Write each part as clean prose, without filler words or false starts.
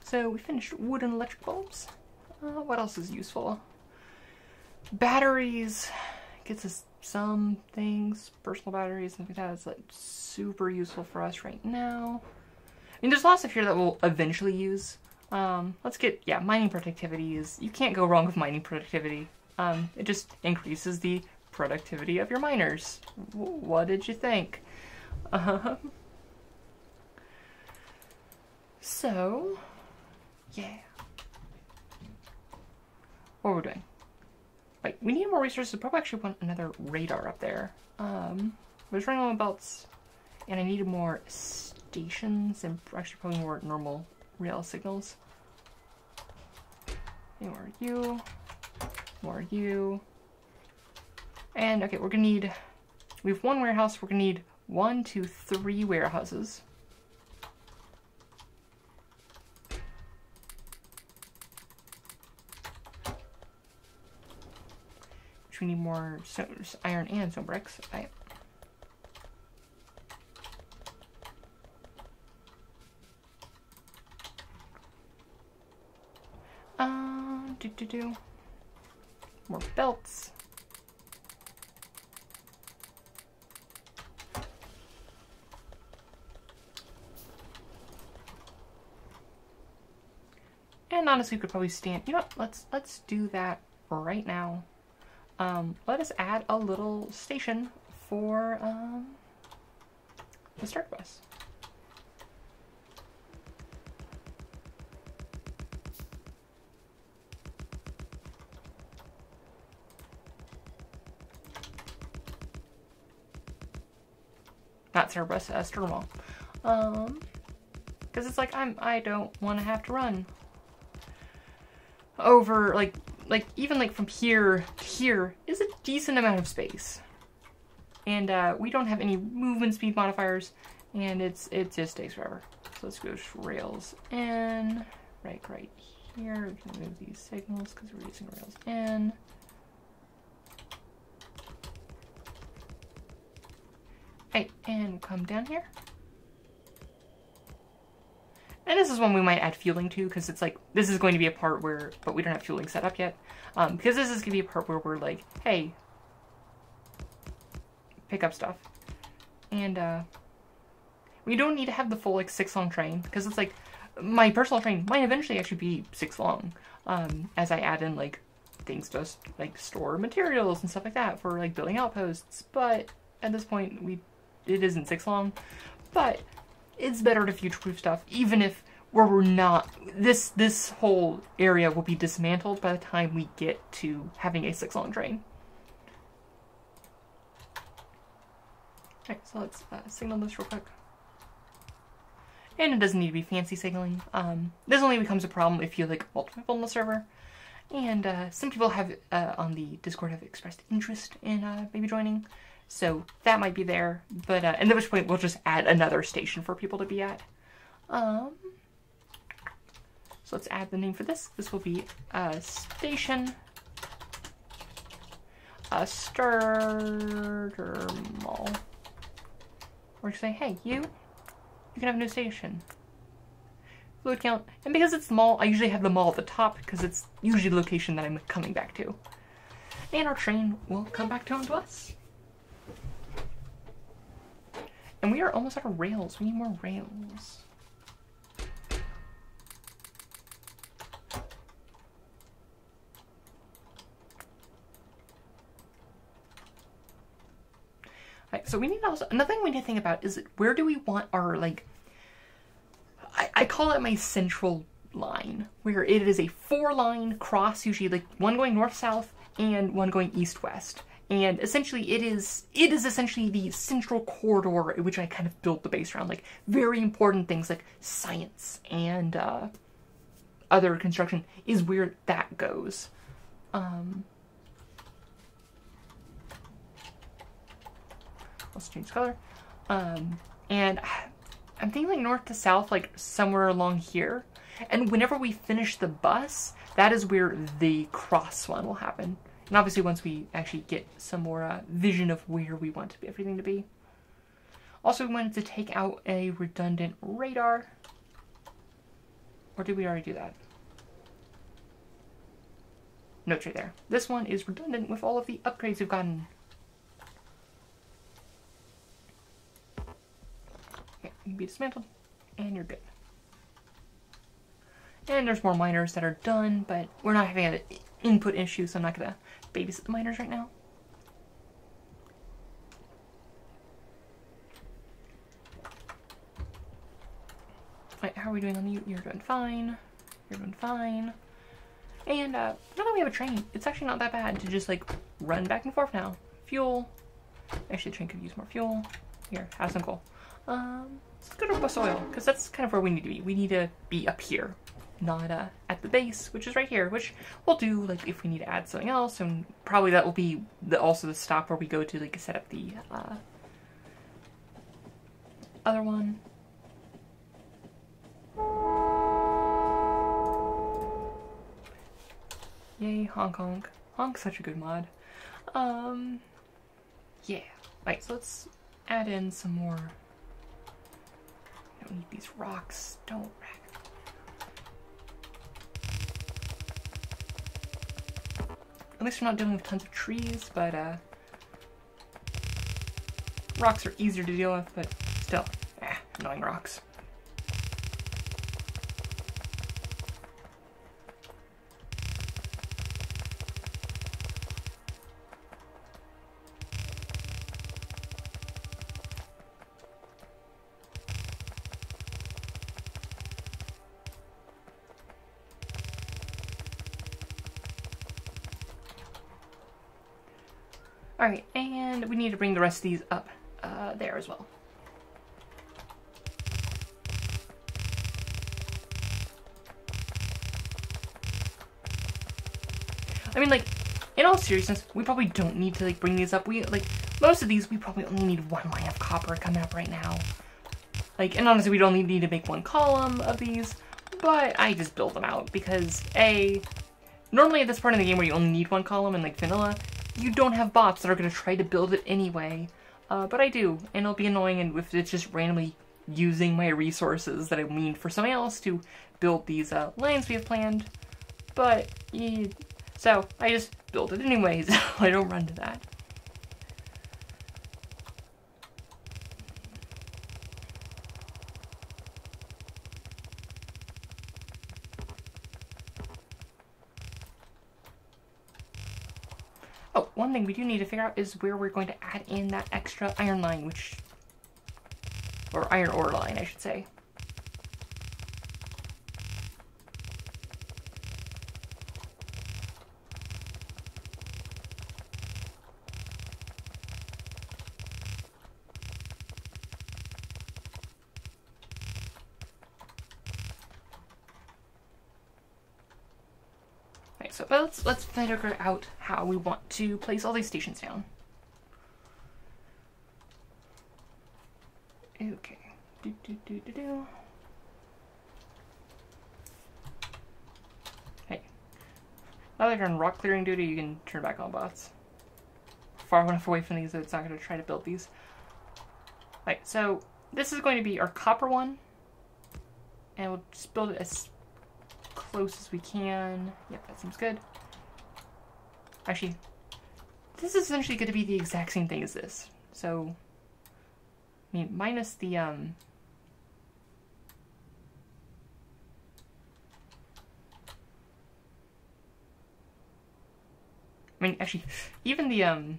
So we finished wood and electric bulbs. What else is useful? Batteries gets us some things, personal batteries and like that. It's like super useful for us right now. I mean, there's lots of here that we'll eventually use. Let's get, yeah, mining productivity is, you can't go wrong with mining productivity. It just increases the productivity of your miners. What did you think? So, yeah. What we're doing? Wait, we need more resources. We probably actually want another radar up there. There's running on belts, and I needed more stations and actually probably more normal rail signals. Okay, more you, more you, and okay, we're gonna need. We have one warehouse. We're gonna need 1, 2, 3 warehouses. We need more iron and stone bricks. Right. More belts. And honestly, we could probably stand. You know what? Let's do that right now. Let us add a little station for the start bus. Not start bus, start mall. Because it's like I don't want to have to run over like even like from here to here is a decent amount of space, and we don't have any movement speed modifiers, and it just takes forever. So let's go rails in right here. We can move these signals because we're using rails in. Right, and we'll come down here. And this is one we might add fueling to, because it's like, this is going to be a part where, but we don't have fueling set up yet. Because this is going to be a part where we're like, hey, pick up stuff. And we don't need to have the full like 6 long train, because it's like, my personal train might eventually actually be 6 long, as I add in like things to like store materials and stuff like that for like building outposts. But at this point, it isn't 6 long, but it's better to future-proof stuff, even if we're not, this whole area will be dismantled by the time we get to having a 6 long train. Okay, so let's signal this real quick. And it doesn't need to be fancy signaling. This only becomes a problem if you like multiple people on the server. And some people have on the Discord have expressed interest in maybe joining. So that might be there, but at which point we'll just add another station for people to be at. So let's add the name for this. This will be a station, a starter mall. We're gonna say, hey, you can have a new station. Fluid count, and because it's the mall, I usually have the mall at the top because it's usually the location that I'm coming back to. And our train will come back down to us. And we are almost out of rails. We need more rails. Right, so we need also, another thing we need to think about is where do we want our, like, I call it my central line, where it is a 4-line cross, usually like one going north-south and one going east-west. And essentially it is essentially the central corridor in which I kind of built the base around, like very important things like science and other construction is where that goes. Let's change color. And I'm thinking like north to south, like somewhere along here. And whenever we finish the bus, that is where the cross one will happen. And obviously once we actually get some more vision of where we want everything to be. Also, we wanted to take out a redundant radar. Or did we already do that? No, it's right there. This one is redundant with all of the upgrades we've gotten. Okay, you can be dismantled, and you're good. And there's more miners that are done, but we're not having an input issue, so I'm not going to babysit the miners right now. Right, how are we doing on mute? You're doing fine. You're doing fine. And now that we have a train, it's actually not that bad to just like run back and forth now. Fuel. Actually, the train could use more fuel. Here, have some coal. Let's go to bus oil, because that's kind of where we need to be. We need to be up here, not at the base, which is right here, which we'll do like if we need to add something else, and probably that will be also the stop where we go to like set up the other one. Yay, Hong Kong. Hong's such a good mod. Yeah. Right, so let's add in some more. Don't need these rocks. Don't. At least we're not dealing with tons of trees, but rocks are easier to deal with, but still, annoying rocks. Alright, and we need to bring the rest of these up there as well. I mean, like, in all seriousness, we probably don't need to, like, bring these up. Most of these, we probably only need one line of copper coming up right now. Like, and honestly, we only need to make one column of these, but I just build them out because, normally at this part of the game where you only need one column in, like, vanilla, you don't have bots that are going to try to build it anyway, but I do, and it'll be annoying and if it's just randomly using my resources that I mean for something else to build these lines we have planned, but, so I just build it anyways, so I don't run to that. Oh, one thing we do need to figure out is where we're going to add in that extra iron line, or iron ore line, I should say. Okay, so let's figure out how we want to place all these stations down. Okay. Hey. Now that you're on rock clearing duty, you can turn back on bots. Far enough away from these that it's not going to try to build these. Right, so this is going to be our copper one. And we'll just build it as close as we can. Yep, that seems good. Actually, this is essentially going to be the exact same thing as this. So, I mean, minus the, I mean, actually, even the,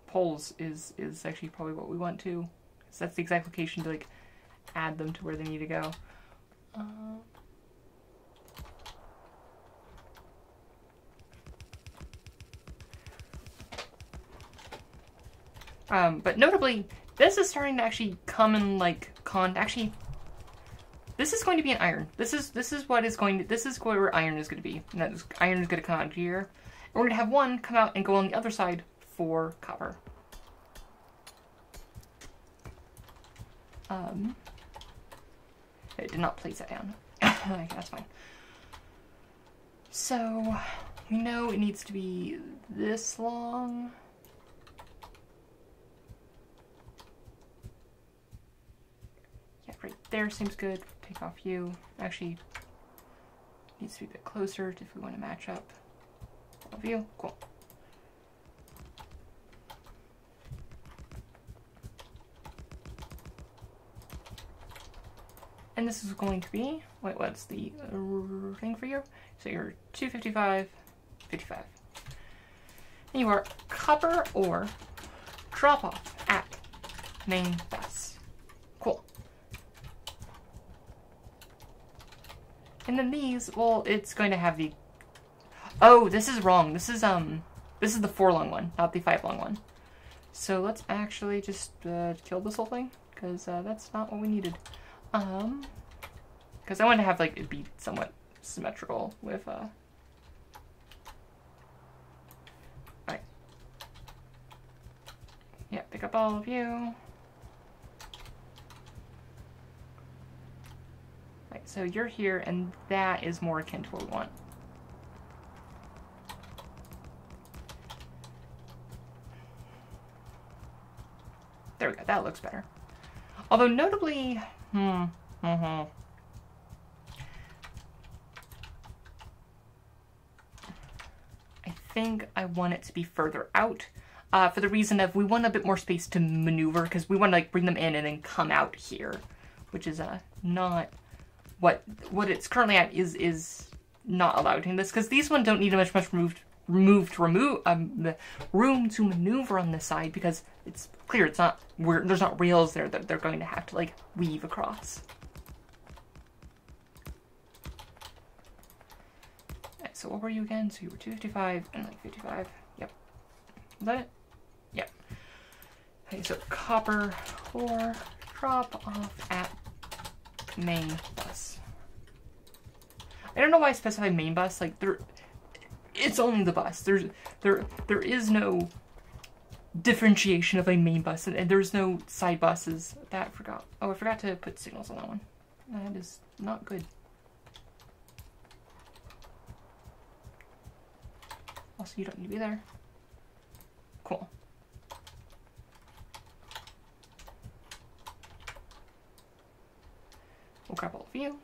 poles is actually probably what we want to. So that's the exact location to, like, add them to where they need to go. But notably, this is starting to actually come in like actually, this is going to be an iron. This is where iron is going to be. And iron is going to come out here, and we're going to have one come out and go on the other side for copper. It did not place that down. Okay, that's fine. So we know it needs to be this long. Yeah, right there seems good. Take off you. Actually, needs to be a bit closer if we want to match up. All of you. Cool. And this is going to be, wait, what's the thing for you? So you're 255, 55. And you are copper ore drop off at main bus. Cool. And then these, well, it's going to have the, oh, this is wrong. This is the 4-long one, not the 5-long one. So let's actually just kill this whole thing, because that's not what we needed. Because I want to have, like, it be somewhat symmetrical with, Right. Yeah, pick up all of you. Right, so you're here, and that is more akin to what we want. There we go, that looks better. Although notably, I think I want it to be further out, for the reason of we want a bit more space to maneuver, because we want to, like, bring them in and then come out here, which is not what it's currently at is not allowed in this, because these ones don't need much the room to maneuver on this side, because it's clear it's not there's not rails there that they're going to have to, like, weave across. Right, so what were you again? So you were 255 and like 55. Yep. Is that it? Yep. Okay, so copper ore drop off at main bus. I don't know why I specify main bus. Like, it's only the bus. There is no differentiation of a main bus, and there's no side buses. That I forgot. Oh, I forgot to put signals on that one. That is not good. Also, you don't need to be there. Cool. We'll grab all of you.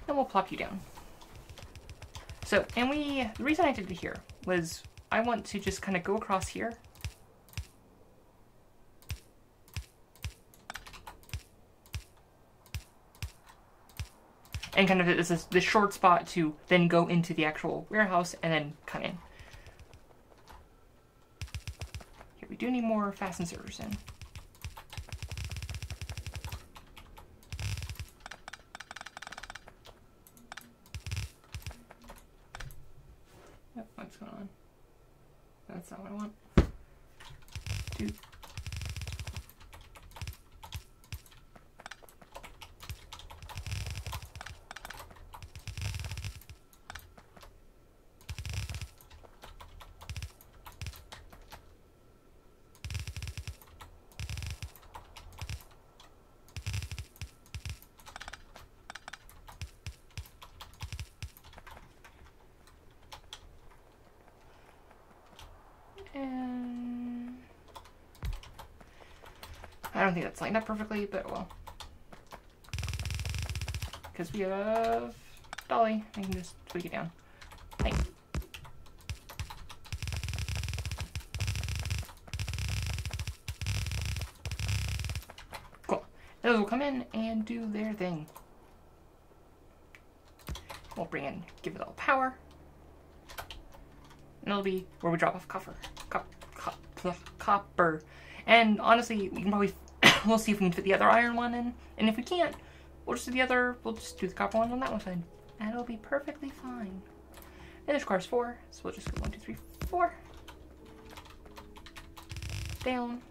And we'll plop you down. So, and the reason I did it here was I want to just kind of go across here. And kind of this short spot to then go into the actual warehouse and then come in. Here, we do need more fasten servers in. What's going on? That's not what I want. Dude. And I don't think that's lined up perfectly, but well. Because we have Dolly, I can just tweak it down. Thanks. Cool. Those will come in and do their thing. We'll bring in, give it all power. And it'll be where we drop off copper. And honestly, we can probably, we'll see if we can fit the other iron one in. And if we can't, we'll just do the copper one on that one side. And it'll be perfectly fine. And this requires 4, so we'll just go 1, 2, 3, 4. Down.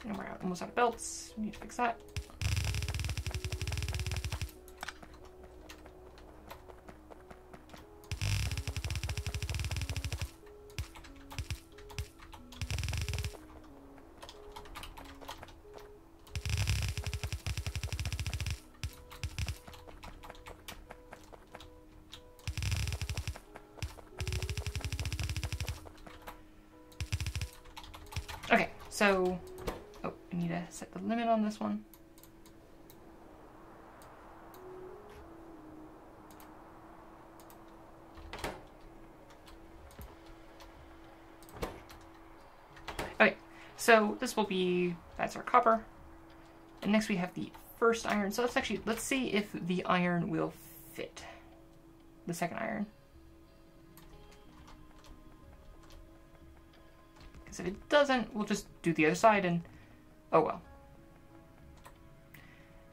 And we're almost out of belts. We need to fix that. Okay, so, oh, I need to set the limit on this one. Okay, so this will be, that's our copper. And next we have the first iron. So let's see if the iron will fit. The second iron. Because if it doesn't, we'll just do the other side and, oh well.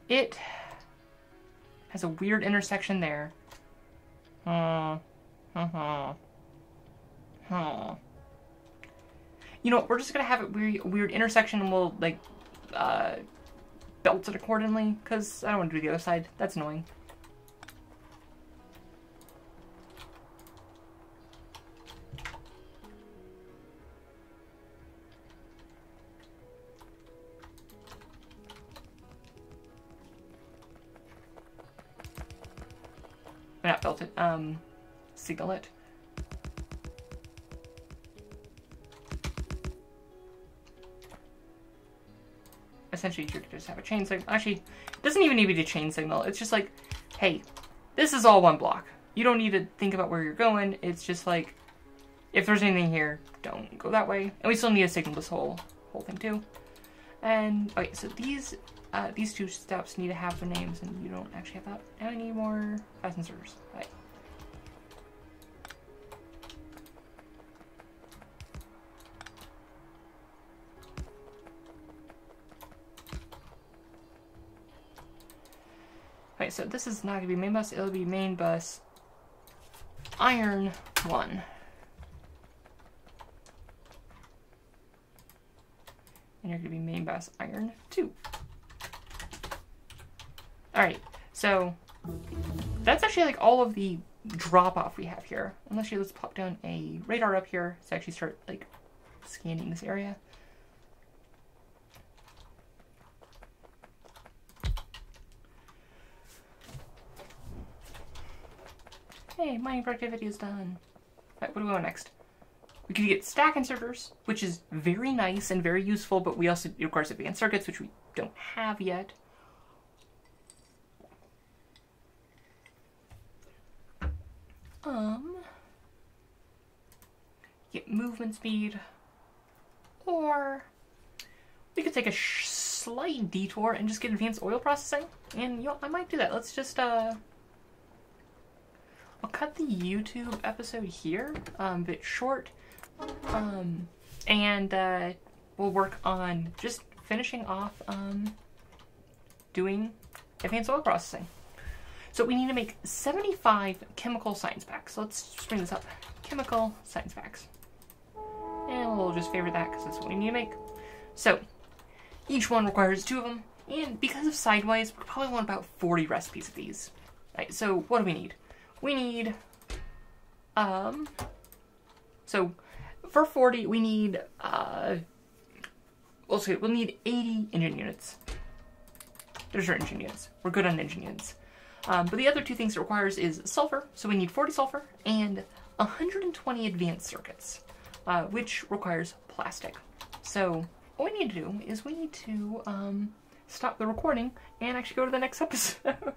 It has a weird intersection there. You know what, we're just gonna have it weird intersection and we'll, like, belt it accordingly, because I don't want to do the other side. That's annoying. Not belt it, signal it. Essentially, you could just have a chain signal. Actually, it doesn't even need to be a chain signal. It's just like, hey, this is all one block. You don't need to think about where you're going. It's just like, if there's anything here, don't go that way. And we still need to signal this whole thing too. And okay, so these two steps need to have their names, and you don't actually have that anymore. Fasten servers. Right. Okay, so this is not going to be main bus, it'll be main bus iron 1. And you're going to be main bus iron 2. Alright, so that's actually like all of the drop off we have here. Unless let's pop down a radar up here to actually start like scanning this area. Hey, mining productivity is done. Alright, what do we want next? We could get stack inserters, which is very nice and very useful, but we also, of course, advanced circuits, which we don't have yet. Get movement speed, or we could take a slight detour and just get advanced oil processing, and you know, I might do that. Let's just, I'll cut the YouTube episode here, a bit short, and we'll work on just finishing off doing advanced oil processing. So we need to make 75 chemical science packs. So let's just bring this up. Chemical science packs. And we'll just favorite that because that's what we need to make. So each one requires 2 of them. And because of Sidewise, we probably want about 40 recipes of these. Right, so what do we need? We need, so for 40, we need, we'll need 80 engine units. There's our engine units. We're good on engine units. But the other 2 things it requires is sulfur, so we need 40 sulfur, and 120 advanced circuits, which requires plastic. So what we need to do is we need to stop the recording and actually go to the next episode.